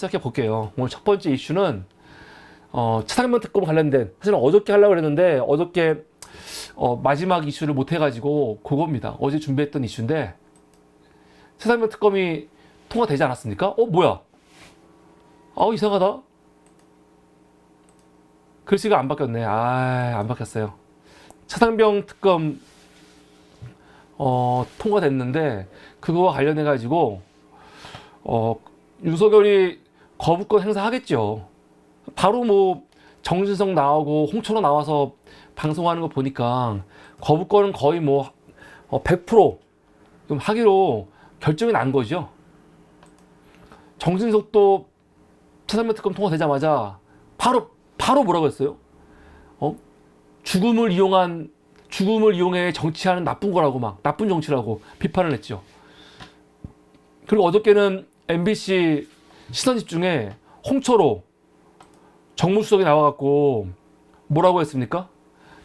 시작해 볼게요. 오늘 첫 번째 이슈는 차상면 특검 관련된, 사실은 어저께 하려고 그랬는데 어저께 마지막 이슈를 못 해가지고 그겁니다. 어제 준비했던 이슈인데, 차상면 특검이 통과되지 않았습니까? 뭐야? 이상하다. 글씨가 안 바뀌었네. 안 바뀌었어요. 차상병 특검 통과됐는데, 그거와 관련해 가지고 윤석열이 거부권 행사하겠죠. 바로 뭐 정진석 나오고 홍철호 나와서 방송하는 거 보니까 거부권은 거의 뭐 100% 좀 하기로 결정이 난 거죠. 정진석도 차상면 특검 통과되자마자 바로 뭐라고 했어요? 죽음을 이용해 정치하는 나쁜 거라고, 막 나쁜 정치라고 비판을 했죠. 그리고 어저께는 MBC 시선집중에 홍철호 정무수석이 나와갖고 뭐라고 했습니까?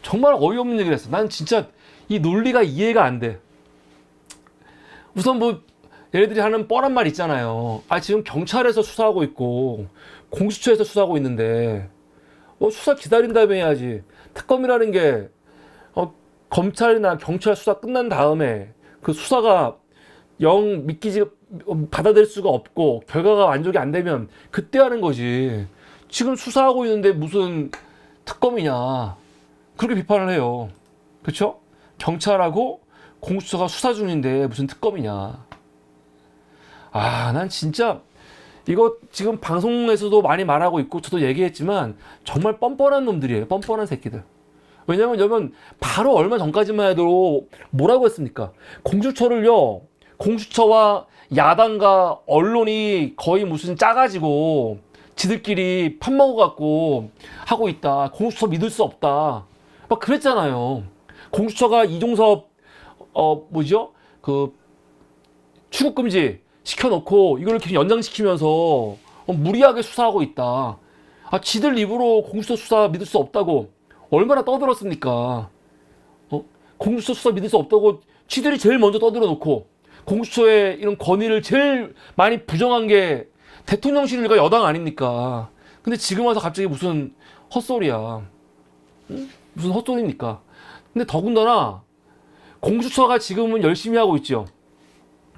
정말 어이없는 얘기를 했어. 난 진짜 이 논리가 이해가 안 돼. 우선 뭐 얘네들이 하는 뻔한 말 있잖아요. 지금 경찰에서 수사하고 있고 공수처에서 수사하고 있는데 수사 기다린 다음에 해야지. 특검이라는 게 검찰이나 경찰 수사 끝난 다음에 그 수사가 영 받아들일 수가 없고 결과가 만족이 안 되면 그때 하는 거지. 지금 수사하고 있는데 무슨 특검이냐, 그렇게 비판을 해요. 그렇죠? 경찰하고 공수처가 수사 중인데 무슨 특검이냐. 난 진짜 이거 지금 방송에서도 많이 말하고 있고 저도 얘기했지만 정말 뻔뻔한 놈들이에요. 뻔뻔한 새끼들. 왜냐면 바로 얼마 전까지만 해도 뭐라고 했습니까? 공수처와 야당과 언론이 거의 무슨 짜가지고 지들끼리 팝먹어갖고 하고 있다. 공수처 믿을 수 없다. 막 그랬잖아요. 공수처가 이종섭 출국금지 시켜놓고 이걸 계속 연장시키면서 무리하게 수사하고 있다. 지들 입으로 공수처 수사 믿을 수 없다고 얼마나 떠들었습니까? 공수처 수사 믿을 수 없다고 지들이 제일 먼저 떠들어 놓고 공수처의 이런 권위를 제일 많이 부정한 게 대통령실과 여당 아닙니까? 근데 지금 와서 갑자기 무슨 헛소리야. 무슨 헛소리입니까? 근데 더군다나 공수처가 지금은 열심히 하고 있죠.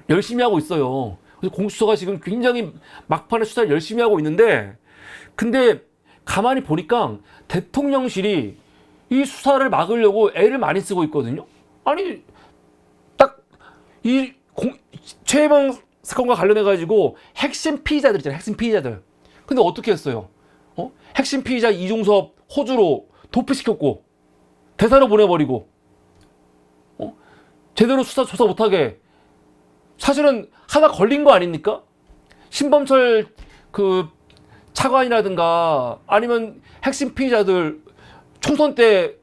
열심히 하고 있어요. 그래서 공수처가 지금 굉장히 막판에 수사를 열심히 하고 있는데, 근데 가만히 보니까 대통령실이 이 수사를 막으려고 애를 많이 쓰고 있거든요. 딱 이 최혜방 사건과 관련해가지고 핵심 피의자들 있잖아요. 핵심 피의자들. 근데 어떻게 했어요? 핵심 피의자 이종섭 호주로 도피시켰고 대사로 보내버리고 제대로 수사 조사 못하게. 사실은 하나 걸린 거 아닙니까? 신범철 그 차관이라든가 아니면 핵심 피의자들 총선 때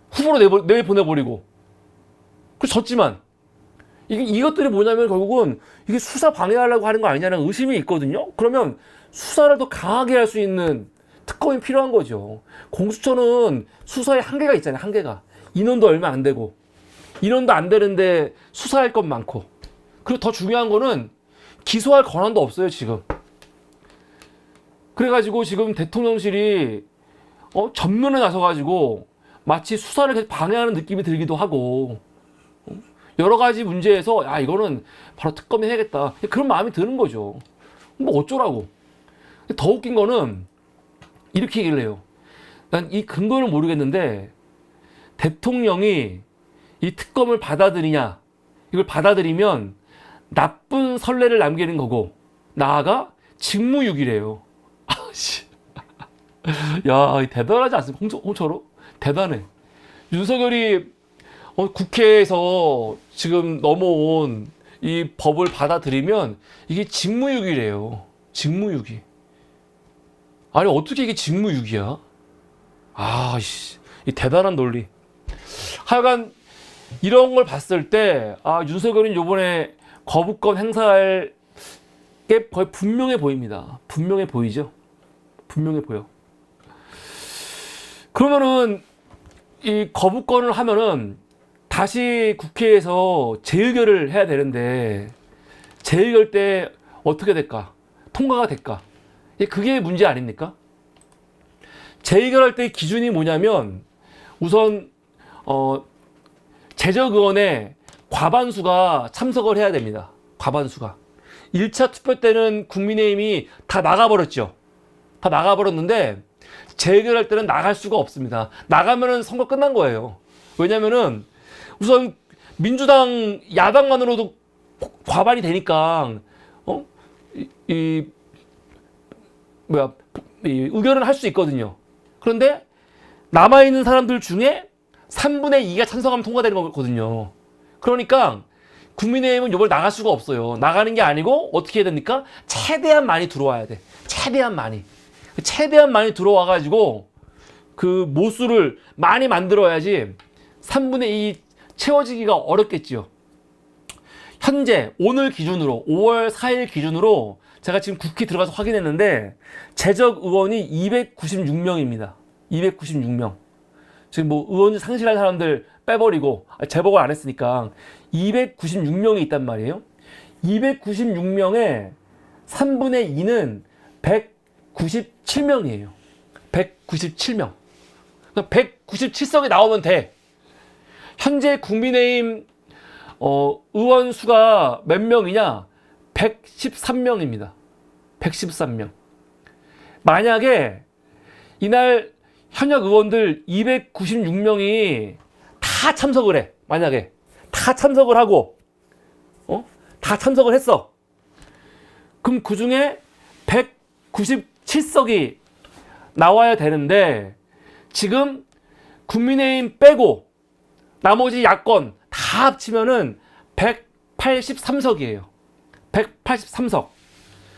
후보로 내보내버리고 그래서 졌지만, 이것들이 뭐냐면 결국은 이게 수사 방해하려고 하는 거 아니냐는 의심이 있거든요. 그러면 수사를 더 강하게 할 수 있는 특검이 필요한 거죠. 공수처는 수사에 한계가 있잖아요. 한계가. 인원도 얼마 안 되고 인원도 안 되는데 수사할 건 많고, 그리고 더 중요한 거는 기소할 권한도 없어요 지금. 그래가지고 지금 대통령실이 전면에 나서가지고 마치 수사를 계속 방해하는 느낌이 들기도 하고, 여러 가지 문제에서 이거는 바로 특검이 해야겠다, 그런 마음이 드는 거죠. 뭐 어쩌라고. 더 웃긴 거는 이렇게 얘기를 해요. 난 이 근거는 모르겠는데 대통령이 이 특검을 받아들이냐, 이걸 받아들이면 나쁜 선례를 남기는 거고 나아가 직무유기래요. 야, 대단하지 않습니까? 홍철호? 대단해. 윤석열이 국회에서 지금 넘어온 이 법을 받아들이면 이게 직무유기래요. 직무유기. 어떻게 이게 직무유기야? 이 대단한 논리. 하여간 이런 걸 봤을 때 윤석열은 요번에 거부권 행사할 게 거의 분명해 보입니다. 분명해 보이죠? 분명해 보여. 그러면은 이 거부권을 하면은 다시 국회에서 재의결을 해야 되는데 재의결 때 어떻게 될까? 통과가 될까? 그게 문제 아닙니까? 재의결할 때 기준이 뭐냐면 우선 재적의원의 과반수가 참석을 해야 됩니다. 과반수가. 1차 투표 때는 국민의힘이 다 나가버렸죠. 다 나가버렸는데 재결할 때는 나갈 수가 없습니다. 나가면은 선거 끝난 거예요. 왜냐면은 우선 민주당 야당만으로도 과반이 되니까 의결을 할 수 있거든요. 그런데 남아있는 사람들 중에 3분의 2가 찬성하면 통과되는 거거든요. 그러니까 국민의힘은 이걸 나갈 수가 없어요. 나가는 게 아니고 어떻게 해야 됩니까? 최대한 많이 들어와야 돼. 최대한 많이 들어와가지고 그 모수를 많이 만들어야지 3분의 2 채워지기가 어렵겠지요. 현재 오늘 기준으로 5월 4일 기준으로 제가 지금 국회 들어가서 확인했는데 재적 의원이 296명입니다. 296명. 지금 뭐 의원 상실할 사람들 빼버리고 재보궐 안 했으니까 296명이 있단 말이에요. 296명에 3분의 2는 197명이에요. 197명. 그러니까 197석이 나오면 돼. 현재 국민의힘 의원 수가 몇 명이냐? 113명입니다. 113명. 만약에 이날 현역 의원들 296명이 다 참석을 해. 만약에 다 참석을 하고 다 참석을 했어. 그럼 그 중에 197석이 나와야 되는데 지금 국민의힘 빼고 나머지 야권 다 합치면은 183석이에요. 183석.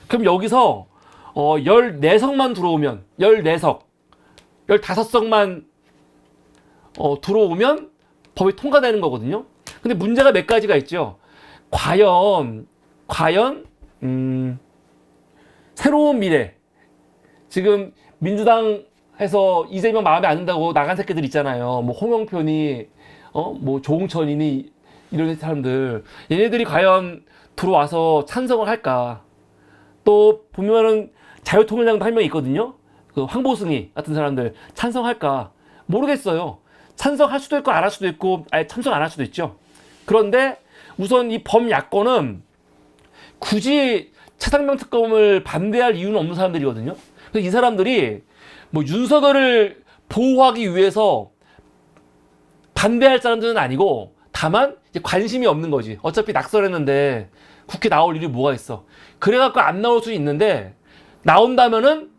그럼 여기서 14석만 들어오면 14석 15석만 들어오면 법이 통과되는 거거든요. 근데 문제가 몇 가지가 있죠. 과연 새로운 미래, 지금 민주당에서 이재명 마음에 안 든다고 나간 새끼들 있잖아요. 뭐 홍영표니 뭐 조홍천이니 이런 사람들, 얘네들이 과연 들어와서 찬성을 할까? 또 보면은 자유통일당도 한 명 있거든요. 그 황보승이 같은 사람들 찬성할까? 모르겠어요. 찬성할 수도 있고 안 할 수도 있고 아예 찬성 안 할 수도 있죠. 그런데 우선 이 범야권은 굳이 최상병 특검을 반대할 이유는 없는 사람들이거든요. 그래서 이 사람들이 뭐 윤석열을 보호하기 위해서 반대할 사람들은 아니고 다만 이제 관심이 없는 거지. 어차피 낙선했는데 국회 나올 일이 뭐가 있어. 그래갖고 안 나올 수 있는데 나온다면은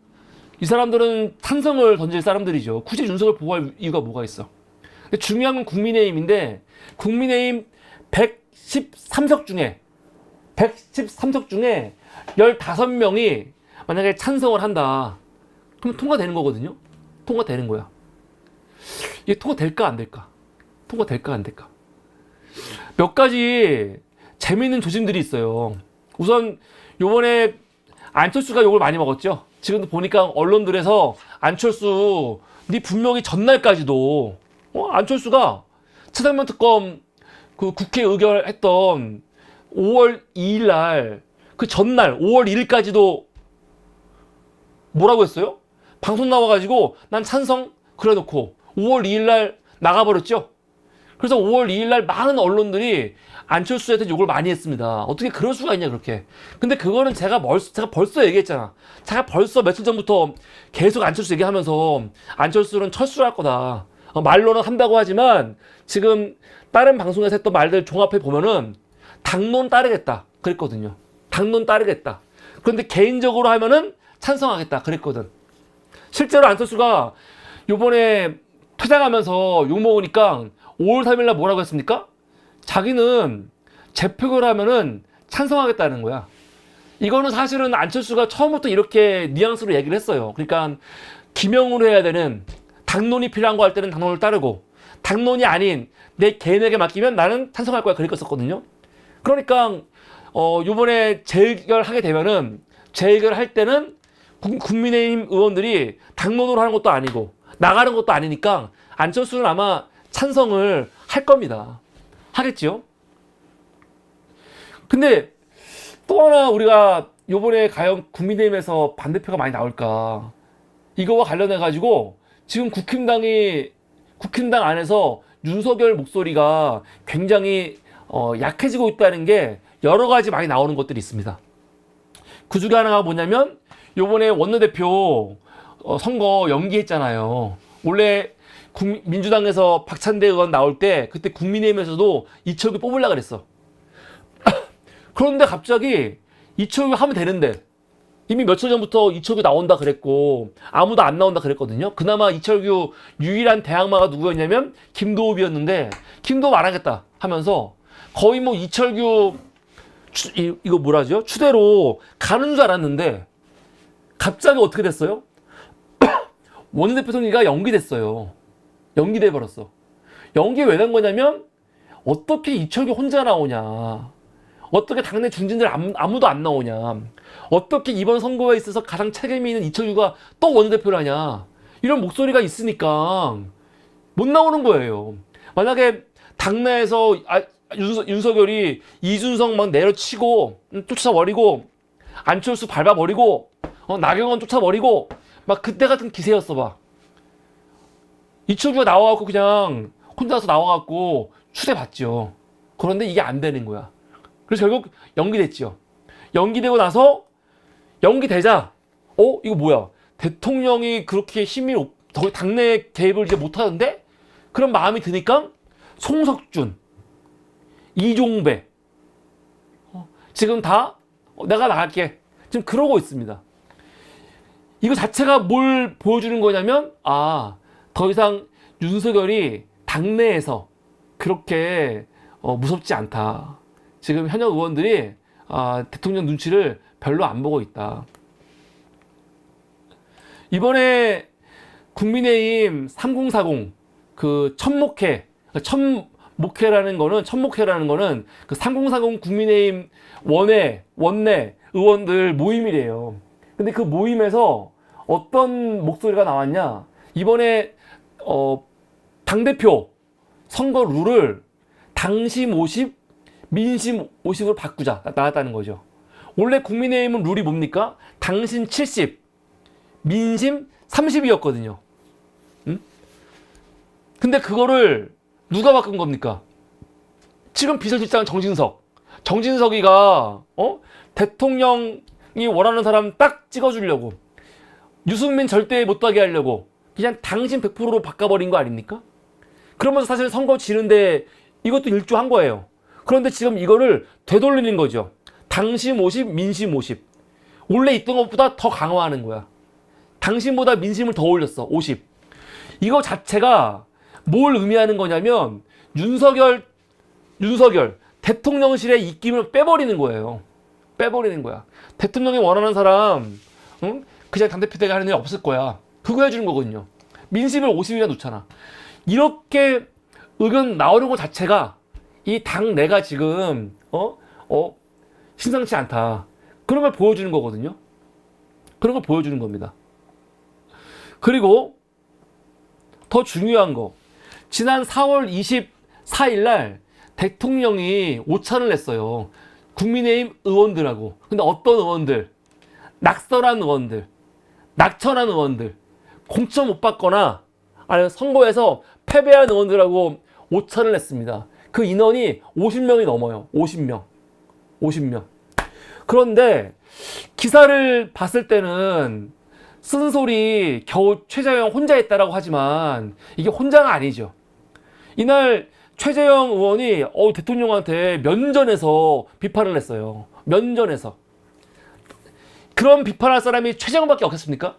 이 사람들은 찬성을 던질 사람들이죠. 굳이 윤석열 보호할 이유가 뭐가 있어. 근데 중요한 건 국민의힘인데 국민의힘 113석 중에 15명이 만약에 찬성을 한다. 그러면 통과되는 거거든요. 통과되는 거야. 이게 통과될까 안 될까? 통과될까 안 될까? 몇 가지 재미있는 조짐들이 있어요. 우선 요번에 안철수가 욕을 많이 먹었죠. 지금도 보니까 언론들에서 안철수 네 분명히 전날까지도 안철수가 최상병 특검 그 국회 의결했던 5월 2일 날 그 전날 5월 1일까지도 뭐라고 했어요? 방송 나와가지고 난 찬성 그래놓고 5월 2일 날 나가버렸죠. 그래서 5월 2일 날 많은 언론들이 안철수한테 욕을 많이 했습니다. 어떻게 그럴 수가 있냐 그렇게. 근데 그거는 제가 벌써 얘기했잖아. 제가 벌써 며칠 전부터 계속 안철수 얘기하면서 안철수는 철수를 할 거다. 말로는 한다고 하지만 지금 다른 방송에서 했던 말들 종합해 보면은 당론 따르겠다 그랬거든요. 당론 따르겠다. 그런데 개인적으로 하면은 찬성하겠다 그랬거든. 실제로 안철수가 요번에 퇴장하면서 욕먹으니까 5월 3일 날 뭐라고 했습니까? 자기는 재표결 하면은 찬성하겠다는 거야. 이거는 사실은 안철수가 처음부터 이렇게 뉘앙스로 얘기를 했어요. 그러니까 기명으로 해야 되는, 당론이 필요한 거 할 때는 당론을 따르고 당론이 아닌 내 개인에게 맡기면 나는 찬성할 거야 그랬었거든요. 그러니까 요번에 재의결하게 되면은 재의결할 때는 국민의힘 의원들이 당론으로 하는 것도 아니고 나가는 것도 아니니까 안철수는 아마 찬성을 할 겁니다. 하겠지요? 근데 또 하나 우리가 요번에 과연 국민의힘에서 반대표가 많이 나올까? 이거와 관련해 가지고 지금 국힘당 안에서 윤석열 목소리가 굉장히 약해지고 있다는 게 여러 가지 많이 나오는 것들이 있습니다. 그 중에 하나가 뭐냐면 요번에 원내대표 선거 연기했잖아요. 원래 민주당에서 박찬대 의원 나올 때 그때 국민의힘에서도 이철규 뽑으려고 그랬어. 그런데 갑자기 이철규 하면 되는데 이미 며칠 전부터 이철규 나온다 그랬고 아무도 안 나온다 그랬거든요. 그나마 이철규 유일한 대항마가 누구였냐면 김도읍이었는데 김도읍 안 하겠다 하면서 거의 뭐 이철규 이거 뭐라죠? 추대로 가는 줄 알았는데 갑자기 어떻게 됐어요? 원내대표 선거가 연기됐어요. 연기돼 버렸어. 연기 왜 된 거냐면 어떻게 이철규 혼자 나오냐? 어떻게 당내 중진들 아무도 안 나오냐? 어떻게 이번 선거에 있어서 가장 책임이 있는 이철규가 또 원내대표를 하냐? 이런 목소리가 있으니까 못 나오는 거예요. 만약에 당내에서 윤석열이 이준석 막 내려치고 쫓아버리고 안철수 밟아버리고 나경원 쫓아버리고 막 그때 같은 기세였어 봐. 이철규가 나와갖고 그냥 혼자서 나와갖고 추대받죠. 그런데 이게 안 되는 거야. 그래서 결국 연기됐죠. 연기되고 나서 연기되자 이거 뭐야? 대통령이 그렇게 더 당내 개입을 이제 못하는데? 그런 마음이 드니까 송석준, 이종배 지금 다 내가 나갈게. 지금 그러고 있습니다. 이거 자체가 뭘 보여주는 거냐면 더 이상 윤석열이 당내에서 그렇게 무섭지 않다. 지금 현역 의원들이 대통령 눈치를 별로 안 보고 있다. 이번에 국민의힘 3040 그 천목회라는 거는 그 3040 국민의힘 원내 의원들 모임이래요. 근데 그 모임에서 어떤 목소리가 나왔냐? 이번에 당대표 선거 룰을 당심 50, 민심 50으로 바꾸자 나왔다는 거죠. 원래 국민의힘은 룰이 뭡니까? 당심 70, 민심 30이었거든요. 응? 근데 그거를 누가 바꾼 겁니까? 지금 비서실장 정진석이가 대통령이 원하는 사람 딱 찍어주려고 유승민 절대 못 가게 하려고 그냥 당신 100%로 바꿔버린 거 아닙니까? 그러면서 사실 선거 지는데 이것도 일조한 거예요. 그런데 지금 이거를 되돌리는 거죠. 당심 50, 민심 50. 원래 있던 것보다 더 강화하는 거야. 당심보다 민심을 더 올렸어. 50. 이거 자체가 뭘 의미하는 거냐면 윤석열 대통령실의 입김을 빼버리는 거예요. 빼버리는 거야. 대통령이 원하는 사람 그냥 당대표 되게 하는 일 없을 거야. 그거 해주는 거거든요. 민심을 50이나 놓잖아. 이렇게 의견 나오는 것 자체가 이 당내가 지금 심상치 않다. 그런 걸 보여주는 거거든요. 그런 걸 보여주는 겁니다. 그리고 더 중요한 거, 지난 4월 24일 날 대통령이 오찬을 냈어요. 국민의힘 의원들하고. 근데 어떤 의원들? 낙선한 의원들, 낙천한 의원들, 공천 못 받거나 아니면 선거에서 패배한 의원들하고 오찬을 냈습니다. 그 인원이 50명이 넘어요. 50명. 그런데 기사를 봤을 때는 쓴소리 겨우 최재형 혼자 했다라고 하지만 이게 혼자가 아니죠. 이날 최재형 의원이 대통령한테 면전에서 비판을 했어요. 면전에서. 그런 비판할 사람이 최재형밖에 없겠습니까?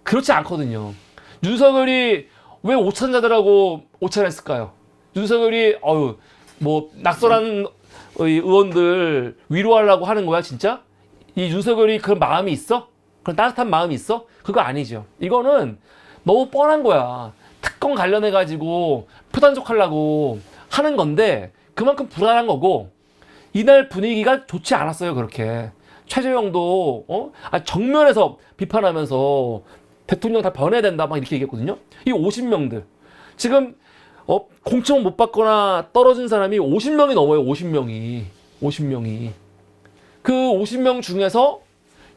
그렇지 않거든요. 윤석열이 왜 오찬자들하고 오찬했을까요? 윤석열이 낙선한 의원들 위로하려고 하는 거야 진짜? 이 윤석열이 그런 마음이 있어? 그런 따뜻한 마음이 있어? 그거 아니죠. 이거는 너무 뻔한 거야. 특검 관련해가지고 표단속하려고 하는 건데 그만큼 불안한 거고 이날 분위기가 좋지 않았어요. 그렇게 최재형도 정면에서 비판하면서 대통령 다 변해야 된다 막 이렇게 얘기했거든요. 이 50명들 지금 공천 못 받거나 떨어진 사람이 50명이 넘어요. 50명이 그 50명 중에서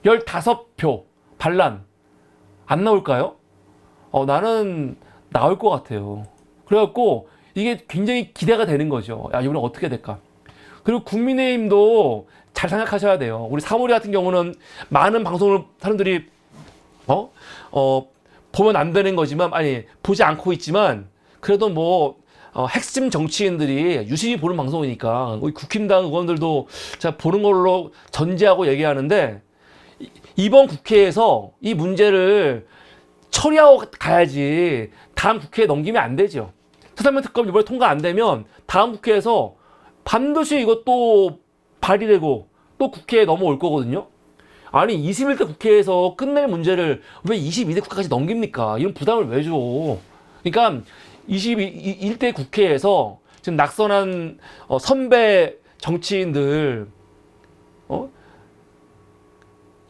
15표 반란 안 나올까요? 나는 나올 것 같아요. 그래갖고 이게 굉장히 기대가 되는 거죠. 야, 이번에 어떻게 될까? 그리고 국민의힘도 잘 생각하셔야 돼요. 우리 사모리 같은 경우는 많은 방송을 사람들이 보면 안 되는 거지만, 아니 보지 않고 있지만 그래도 뭐 핵심 정치인들이 유심히 보는 방송이니까 우리 국힘당 의원들도 자 보는 걸로 전제하고 얘기하는데, 이번 국회에서 이 문제를 처리하고 가야지 다음 국회에 넘기면 안 되죠. 특사면 특검 이번에 통과 안 되면 다음 국회에서 반드시 이것도 발의되고 또 국회에 넘어올 거거든요. 아니 21대 국회에서 끝낼 문제를 왜 22대 국회까지 넘깁니까? 이런 부담을 왜 줘? 그러니까 21대 국회에서 지금 낙선한 선배 정치인들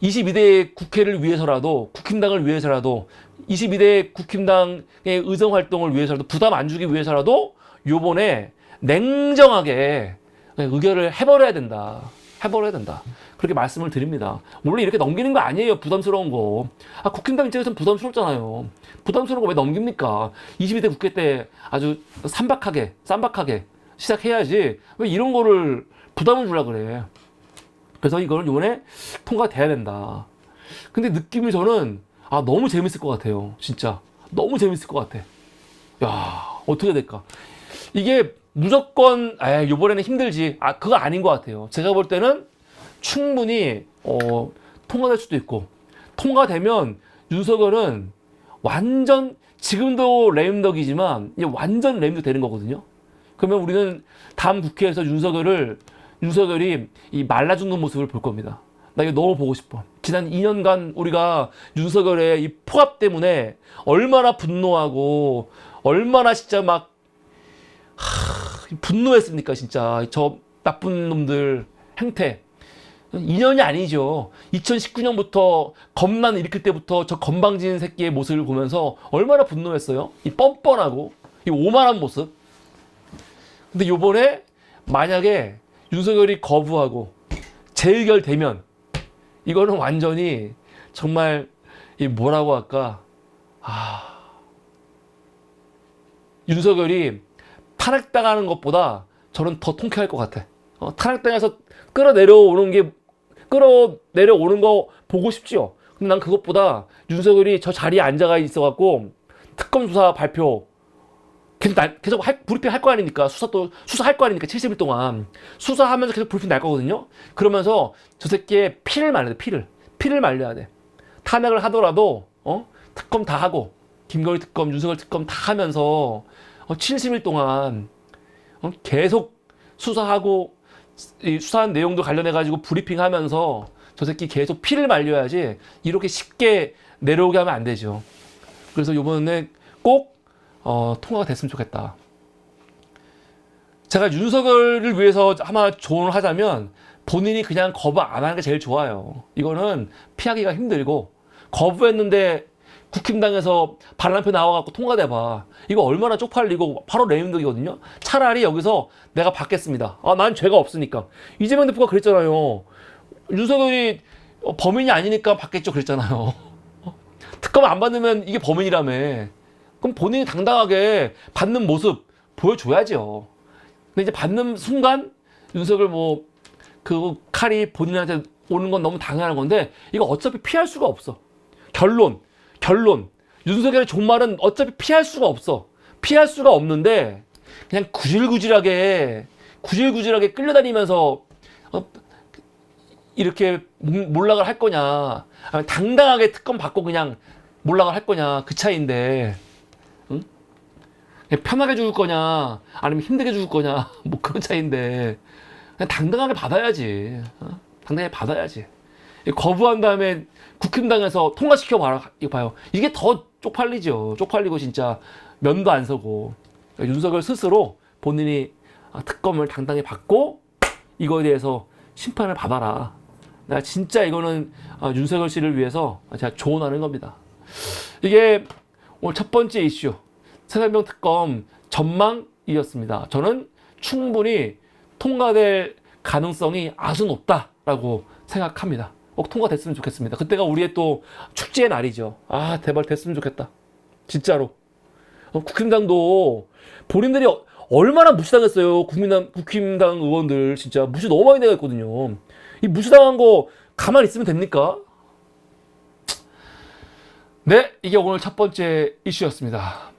22대 국회를 위해서라도, 국힘당을 위해서라도, 22대 국힘당의 의정 활동을 위해서라도, 부담 안 주기 위해서라도 요번에 냉정하게 의결을 해버려야 된다. 해버려야 된다. 그렇게 말씀을 드립니다. 원래 이렇게 넘기는 거 아니에요. 부담스러운 거. 국힘당 입장에서는 부담스럽잖아요. 부담스러운 거 왜 넘깁니까? 22대 국회 때 아주 쌈박하게 시작해야지 왜 이런 거를 부담을 주려고 그래. 그래서 이걸 이번에 통과돼야 된다. 근데 느낌이 저는 너무 재밌을 것 같아요. 진짜 너무 재밌을 것 같아. 야, 어떻게 될까? 이게 무조건 이번에는 힘들지. 그거 아닌 것 같아요. 제가 볼 때는 충분히 통과될 수도 있고, 통과되면 윤석열은 완전, 지금도 레임덕이지만 이제 완전 레임덕 되는 거거든요. 그러면 우리는 다음 국회에서 윤석열이 이 말라 죽는 모습을 볼 겁니다. 나 이거 너무 보고 싶어. 지난 2년간 우리가 윤석열의 이 포압 때문에 얼마나 분노하고 얼마나 진짜 막 분노했습니까? 진짜 저 나쁜 놈들 행태. 2년이 아니죠. 2019년부터 검난 일으킬 때부터 저 건방진 새끼의 모습을 보면서 얼마나 분노했어요. 이 뻔뻔하고 이 오만한 모습. 근데 요번에 만약에 윤석열이 거부하고 재의결되면 이거는 완전히 정말 이 뭐라고 할까? 윤석열이 탄핵당하는 것보다 저는 더 통쾌할 것 같아. 탄핵당해서 끌어내려오는 거 보고 싶지요. 근데 난 그것보다 윤석열이 저 자리에 앉아가 있어갖고 특검 수사 발표 계속 브리핑 할 거 아닙니까? 수사할 거 아닙니까? 70일 동안 수사하면서 계속 브리핑 날 거거든요. 그러면서 저 새끼의 피를 말려야 돼. 피를 말려야 돼. 탄핵을 하더라도 특검 다 하고, 김건희 특검, 윤석열 특검 다 하면서 70일 동안 계속 수사하고, 이 수사한 내용도 관련해가지고 브리핑하면서 저 새끼 계속 피를 말려야지 이렇게 쉽게 내려오게 하면 안 되죠. 그래서 이번에 꼭 통과가 됐으면 좋겠다. 제가 윤석열을 위해서 아마 조언을 하자면 본인이 그냥 거부 안 하는 게 제일 좋아요. 이거는 피하기가 힘들고, 거부했는데 국힘당에서 반란표 나와갖고 통과돼봐. 이거 얼마나 쪽팔리고 바로 레임덕이거든요. 차라리 여기서 내가 받겠습니다. 난 죄가 없으니까. 이재명 대표가 그랬잖아요. 윤석열이 범인이 아니니까 받겠죠 그랬잖아요. 특검 안 받으면 이게 범인이라며. 그럼 본인이 당당하게 받는 모습 보여줘야죠. 근데 이제 받는 순간 윤석열 그 칼이 본인한테 오는 건 너무 당연한 건데, 이거 어차피 피할 수가 없어. 결론. 윤석열의 종말은 어차피 피할 수가 없어. 피할 수가 없는데 그냥 구질구질하게 끌려다니면서 이렇게 몰락을 할 거냐, 아니면 당당하게 특검 받고 그냥 몰락을 할 거냐, 그 차이인데, 응? 편하게 죽을 거냐 아니면 힘들게 죽을 거냐, 그런 차이인데 그냥 당당하게 받아야지. 당당하게 받아야지. 거부한 다음에 국힘당에서 통과시켜 봐요. 이게 더 쪽팔리죠. 쪽팔리고 진짜 면도 안 서고. 윤석열 스스로 본인이 특검을 당당히 받고 이거에 대해서 심판을 받아라. 내가 진짜 이거는 윤석열 씨를 위해서 제가 조언하는 겁니다. 이게 오늘 첫 번째 이슈, 새삼명 특검 전망이었습니다. 저는 충분히 통과될 가능성이 아주 높다 된다라고 생각합니다. 꼭 통과됐으면 좋겠습니다. 그때가 우리의 또 축제의 날이죠. 아, 제발 됐으면 좋겠다. 진짜로. 국힘당도 본인들이 얼마나 무시당했어요. 국힘당 의원들 진짜 무시 너무 많이 당했거든요. 이 무시당한 거 가만히 있으면 됩니까? 네, 이게 오늘 첫 번째 이슈였습니다.